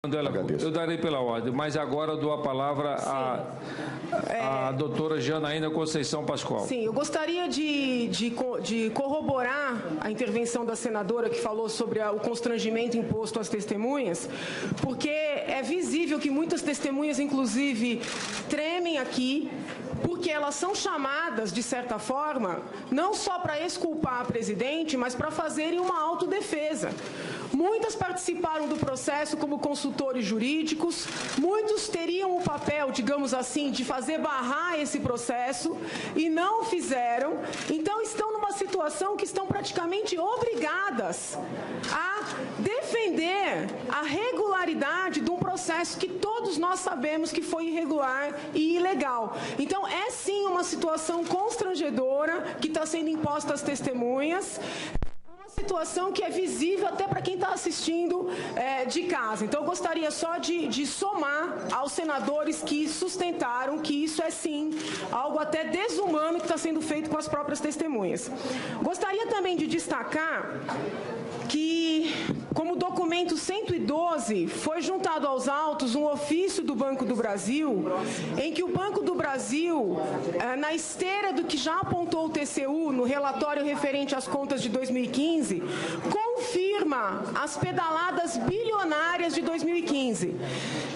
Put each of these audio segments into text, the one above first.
Eu darei pela ordem, mas agora dou a palavra à doutora Janaína Conceição Pascoal. Sim, eu gostaria de corroborar a intervenção da senadora que falou sobre o constrangimento imposto às testemunhas, porque é visível que muitas testemunhas, inclusive, tremem aqui, porque elas são chamadas, de certa forma, não só para exculpar a presidente, mas para fazerem uma autodefesa. Muitas participaram do processo como consultores jurídicos, muitos teriam o papel, digamos assim, de fazer barrar esse processo e não o fizeram, então estão numa situação que estão praticamente obrigadas a defender a regularidade de um processo que todos nós sabemos que foi irregular e ilegal. Então, é sim uma situação constrangedora que está sendo imposta às testemunhas, situação que é visível até para quem está assistindo de casa. Então, eu gostaria só de somar aos senadores que sustentaram que isso é, sim, algo até desumano que está sendo feito com as próprias testemunhas. Gostaria também de destacar que, como documento 112, foi juntado aos autos um ofício do Banco do Brasil, em que o Banco do Brasil, na esteira do que já apontou o TCU no relatório referente às contas de 2015, confirma as pedaladas bilionárias de 2015.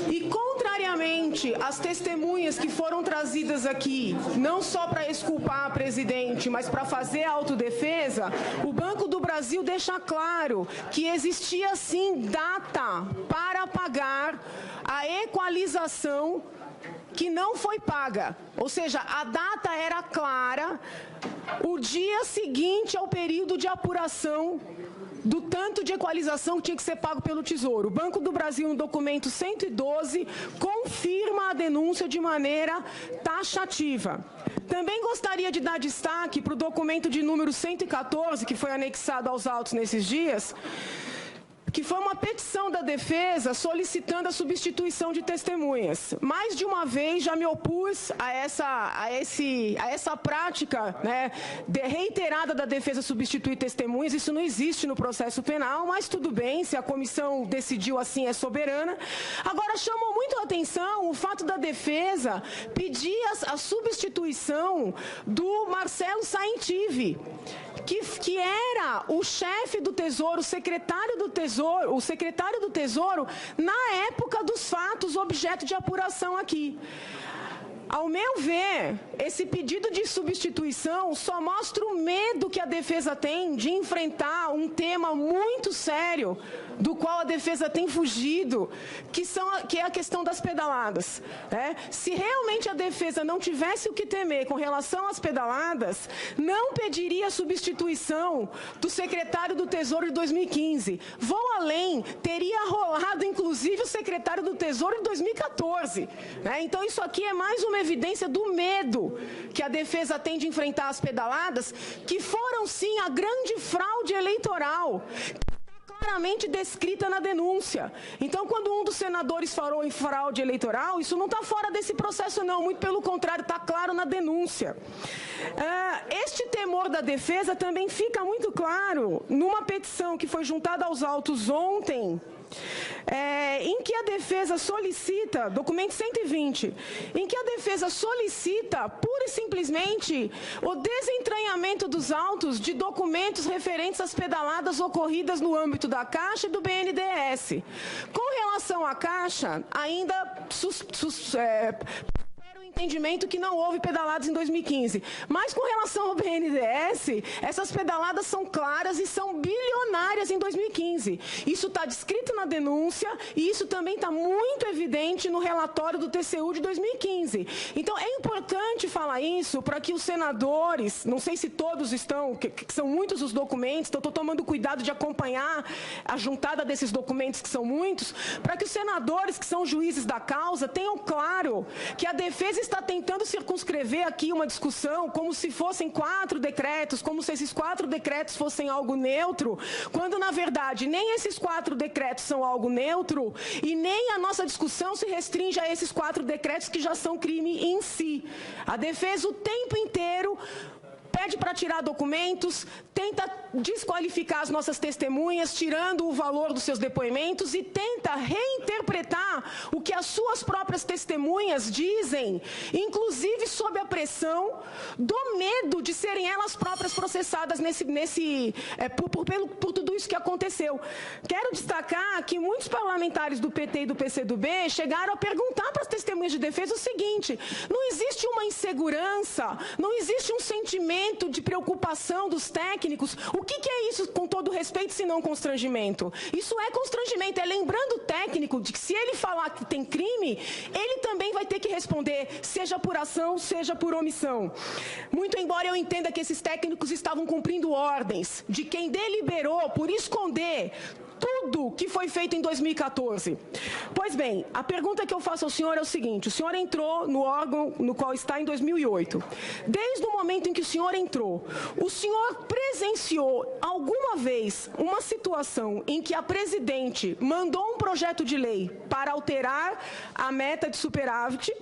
E, contrariamente às testemunhas que foram trazidas aqui, não só para exculpar a presidente, mas para fazer autodefesa, o Banco do Brasil deixa claro que existia, sim, data para pagar a equalização que não foi paga. Ou seja, a data era clara, o dia seguinte ao período de apuração do tanto de equalização que tinha que ser pago pelo Tesouro. O Banco do Brasil, no documento 112, confirma a denúncia de maneira taxativa. Também gostaria de dar destaque para o documento de número 114, que foi anexado aos autos nesses dias, que foi uma petição da defesa solicitando a substituição de testemunhas. Mais de uma vez já me opus a essa prática, né, reiterada da defesa substituir testemunhas. Isso não existe no processo penal, mas tudo bem, se a comissão decidiu assim, é soberana. Agora, chamou muito a atenção o fato da defesa pedir a substituição do Marcelo Saintive, que era o chefe do Tesouro, o secretário do Tesouro, na época dos fatos objeto de apuração aqui. Ao meu ver, esse pedido de substituição só mostra o medo que a defesa tem de enfrentar um tema muito sério, do qual a defesa tem fugido, que é a questão das pedaladas. Se realmente a defesa não tivesse o que temer com relação às pedaladas, não pediria a substituição do secretário do Tesouro de 2015. Vou além, teria rolado, inclusive, o secretário do Tesouro de 2014. Então, isso aqui é mais uma evidência do medo que a defesa tem de enfrentar as pedaladas, que foram, sim, a grande fraude eleitoral, claramente descrita na denúncia. Então, quando um dos senadores falou em fraude eleitoral, isso não está fora desse processo, não. Muito pelo contrário, está claro na denúncia. Este temor da defesa também fica muito claro numa petição que foi juntada aos autos ontem, em que a defesa solicita, documento 120, em que a defesa solicita, pura e simplesmente, o desentranhamento dos autos de documentos referentes às pedaladas ocorridas no âmbito da Caixa e do BNDES. Com relação à Caixa, ainda entendimento que não houve pedaladas em 2015. Mas com relação ao BNDES, essas pedaladas são claras e são bilionárias em 2015. Isso está descrito na denúncia e isso também está muito evidente no relatório do TCU de 2015. Então, é importante falar isso para que os senadores, não sei se todos estão, que são muitos os documentos, então estou tomando cuidado de acompanhar a juntada desses documentos, que são muitos, para que os senadores, que são juízes da causa, tenham claro que a defesa está tentando circunscrever aqui uma discussão como se fossem 4 decretos, como se esses 4 decretos fossem algo neutro, quando, na verdade, nem esses 4 decretos são algo neutro e nem a nossa discussão se restringe a esses 4 decretos que já são crime em si. A defesa o tempo inteiro pede para tirar documentos, tenta desqualificar as nossas testemunhas, tirando o valor dos seus depoimentos, e tenta reinterpretar o que as suas próprias testemunhas dizem, inclusive sob a pressão do medo de serem elas próprias processadas por tudo isso que aconteceu. Quero destacar que muitos parlamentares do PT e do PCdoB chegaram a perguntar para as testemunhas de defesa o seguinte: não existe uma insegurança, não existe um sentimento de preocupação dos técnicos? O que é isso, com todo respeito, se não constrangimento? Isso é constrangimento, é lembrando o técnico de que se ele falar que tem crime, ele também vai ter que responder, seja por ação, seja por omissão. Muito embora eu entenda que esses técnicos estavam cumprindo ordens de quem deliberou por esconder tudo que foi feito em 2014. Pois bem, a pergunta que eu faço ao senhor é o seguinte: o senhor entrou no órgão no qual está em 2008. Desde o momento em que o senhor entrou, o senhor presenciou alguma vez uma situação em que a presidente mandou um projeto de lei para alterar a meta de superávit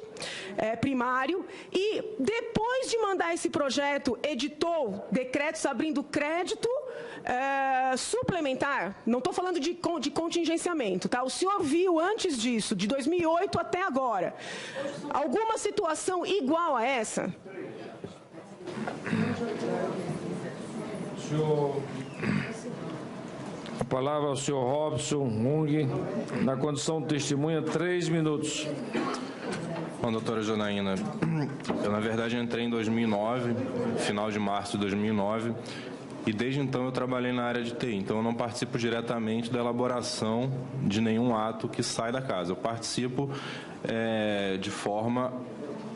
primário e, depois de mandar esse projeto, editou decretos abrindo crédito suplementar? Não estou falando de contingenciamento, tá? O senhor viu antes disso, de 2008 até agora, alguma situação igual a essa? A palavra ao senhor Robson Hung, na condição de testemunha, 3 minutos. Bom, doutora Janaína, eu na verdade entrei em 2009, final de março de 2009, e desde então eu trabalhei na área de TI, então eu não participo diretamente da elaboração de nenhum ato que sai da casa. Eu participo de forma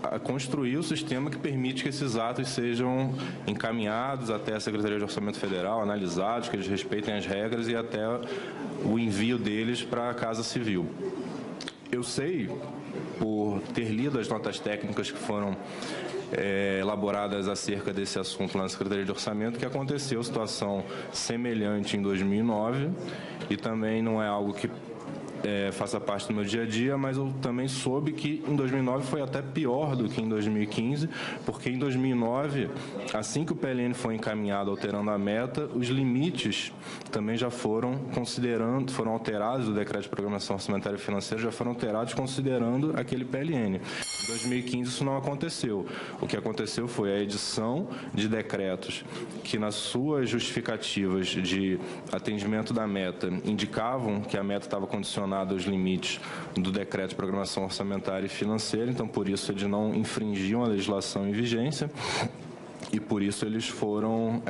a construir o sistema que permite que esses atos sejam encaminhados até a Secretaria de Orçamento Federal, analisados, que eles respeitem as regras e até o envio deles para a Casa Civil. Eu sei, por ter lido as notas técnicas que foram elaboradas acerca desse assunto lá na Secretaria de Orçamento, que aconteceu situação semelhante em 2009, e também não é algo que faça parte do meu dia a dia, mas eu também soube que em 2009 foi até pior do que em 2015, porque em 2009, assim que o PLN foi encaminhado alterando a meta, os limites também já foram alterados, o decreto de programação orçamentária e financeira já foram alterados considerando aquele PLN. Em 2015 isso não aconteceu. O que aconteceu foi a edição de decretos que, nas suas justificativas de atendimento da meta, indicavam que a meta estava condicionada aos limites do decreto de programação orçamentária e financeira, então por isso eles não infringiam a legislação em vigência e por isso eles foram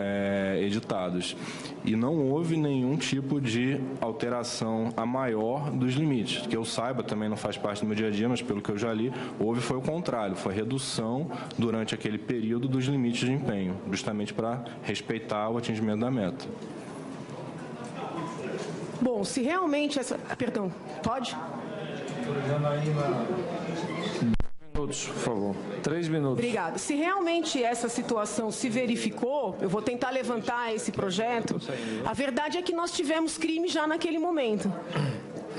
editados. E não houve nenhum tipo de alteração a maior dos limites. Que eu saiba, também não faz parte do meu dia a dia, mas pelo que eu já li, foi o contrário, foi redução durante aquele período dos limites de empenho, justamente para respeitar o atingimento da meta. Bom, se realmente essa... Perdão, pode? Minutos, por favor. 3 minutos. Obrigada. Se realmente essa situação se verificou, eu vou tentar levantar esse projeto. A verdade é que nós tivemos crime já naquele momento.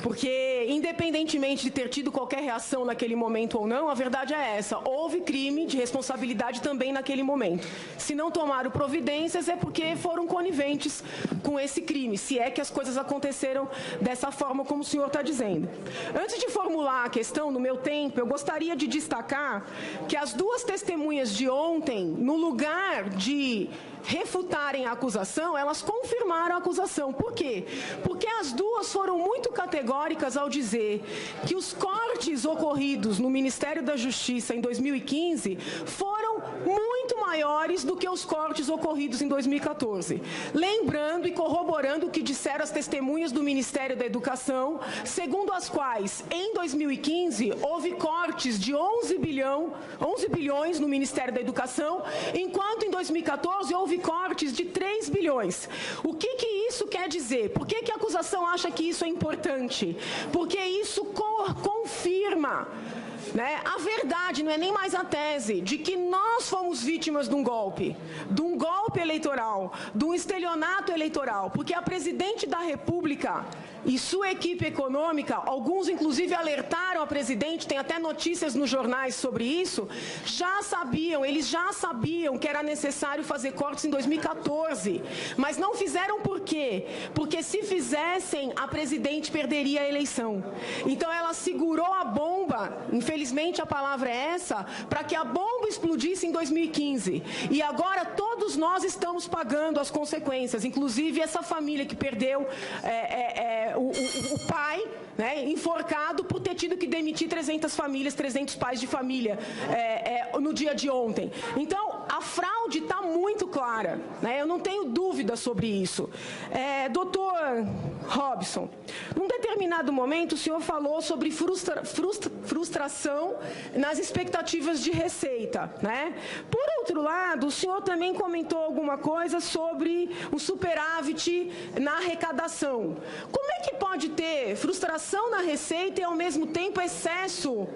Porque, independentemente de ter tido qualquer reação naquele momento ou não, a verdade é essa: houve crime de responsabilidade também naquele momento. Se não tomaram providências, é porque foram coniventes com esse crime, se é que as coisas aconteceram dessa forma como o senhor está dizendo. Antes de formular a questão, no meu tempo, eu gostaria de destacar que as duas testemunhas de ontem, no lugar de refutarem a acusação, elas confirmaram a acusação. Por quê? Porque as duas foram muito categóricas ao dizer que os cortes ocorridos no Ministério da Justiça em 2015 foram muito maiores do que os cortes ocorridos em 2014. Lembrando e corroborando o que disseram as testemunhas do Ministério da Educação, segundo as quais, em 2015, houve cortes de 11 bilhões no Ministério da Educação, enquanto em 2014 houve cortes de 3 bilhões. O que isso quer dizer? Por que a acusação acha que isso é importante? Porque isso confirma né? A verdade não é nem mais a tese de que nós fomos vítimas de um golpe eleitoral, de um estelionato eleitoral, porque a presidente da República e sua equipe econômica, alguns inclusive alertaram a presidente, tem até notícias nos jornais sobre isso, eles já sabiam que era necessário fazer cortes em 2014, mas não fizeram por quê? Porque se fizessem, a presidente perderia a eleição. Então ela segurou a bomba, infelizmente a palavra é essa, para que a bomba explodisse em 2015. E agora todos nós estamos pagando as consequências, inclusive essa família que perdeu o pai, né, enforcado por ter tido que demitir 300 pais de família no dia de ontem. Então, a fraude está muito clara, né, eu não tenho dúvida sobre isso. Doutor Robson, num determinado momento o senhor falou sobre frustração nas expectativas de receita, né? Por outro lado, o senhor também comentou alguma coisa sobre o superávit na arrecadação. Como é que pode ter frustração na receita e, ao mesmo tempo, excesso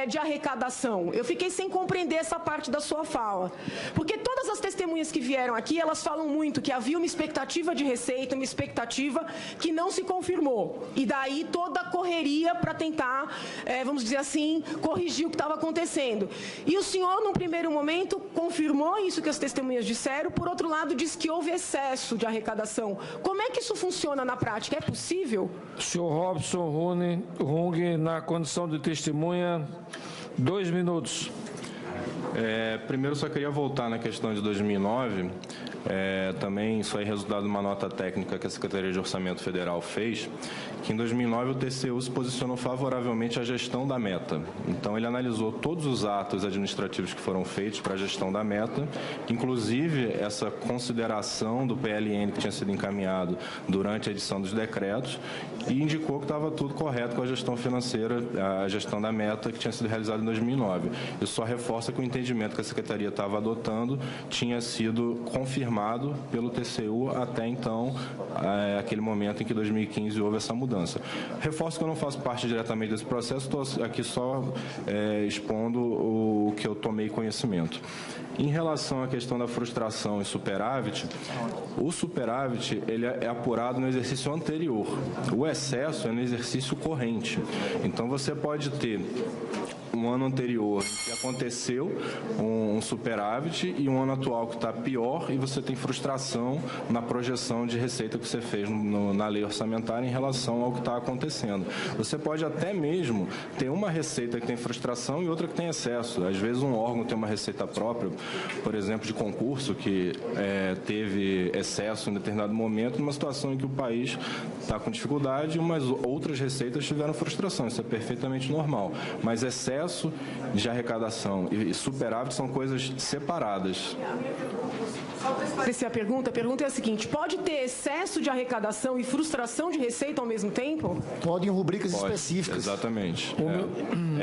de arrecadação? Eu fiquei sem compreender essa parte da sua fala. Porque todas as testemunhas que vieram aqui, elas falam muito que havia uma expectativa de receita, uma expectativa que não se confirmou. E daí toda a correria para tentar, vamos dizer assim, corrigir o que estava acontecendo. E o senhor, num primeiro momento, confirmou isso que as testemunhas disseram, por outro lado, disse que houve excesso de arrecadação. Como é que isso funciona na prática? É possível? Senhor Robson Rung, na condição de testemunha, 2 minutos. Primeiro, só queria voltar na questão de 2009. Também isso aí é resultado de uma nota técnica que a Secretaria de Orçamento Federal fez, que em 2009 o TCU se posicionou favoravelmente à gestão da meta. Então, ele analisou todos os atos administrativos que foram feitos para a gestão da meta, inclusive essa consideração do PLN que tinha sido encaminhado durante a edição dos decretos, e indicou que estava tudo correto com a gestão financeira, a gestão da meta que tinha sido realizada em 2009. Isso só reforça que o entendimento que a Secretaria estava adotando tinha sido confirmado pelo TCU até então, aquele momento em que em 2015 houve essa mudança. Reforço que eu não faço parte diretamente desse processo, estou aqui só expondo o que eu tomei conhecimento. Em relação à questão da frustração e superávit, o superávit ele é apurado no exercício anterior. O excesso é no exercício corrente. Então, você pode ter um ano anterior que aconteceu um superávit e um ano atual que está pior, e você tem frustração na projeção de receita que você fez na lei orçamentária em relação ao que está acontecendo. Você pode até mesmo ter uma receita que tem frustração e outra que tem excesso. Às vezes um órgão tem uma receita própria, por exemplo, de concurso, que teve excesso em determinado momento, numa situação em que o país está com dificuldade, mas outras receitas tiveram frustração. Isso é perfeitamente normal. Mas excesso de arrecadação e superávit são coisas separadas. A pergunta é a seguinte: pode ter excesso de arrecadação e frustração de receita ao mesmo tempo? Pode em rubricas específicas. Exatamente.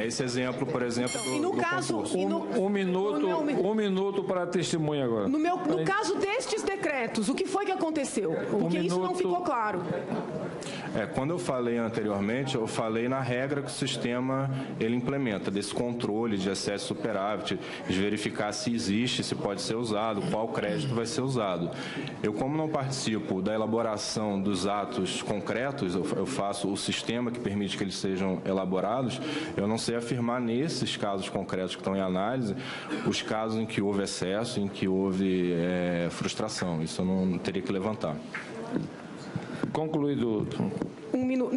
Esse exemplo, por exemplo, então, do concurso. Um minuto para a testemunha agora. No caso destes decretos, o que foi que aconteceu? Porque isso não ficou claro. Quando eu falei anteriormente, eu falei na regra que o sistema ele implementa, desse controle de excesso e superávit, de verificar se existe, se pode ser usado, qual crédito vai ser usado. Eu, como não participo da elaboração dos atos concretos, eu faço o sistema que permite que eles sejam elaborados, eu não sei afirmar nesses casos concretos que estão em análise, os casos em que houve excesso, em que houve frustração. Isso eu não teria que levantar. Concluído. Um minuto.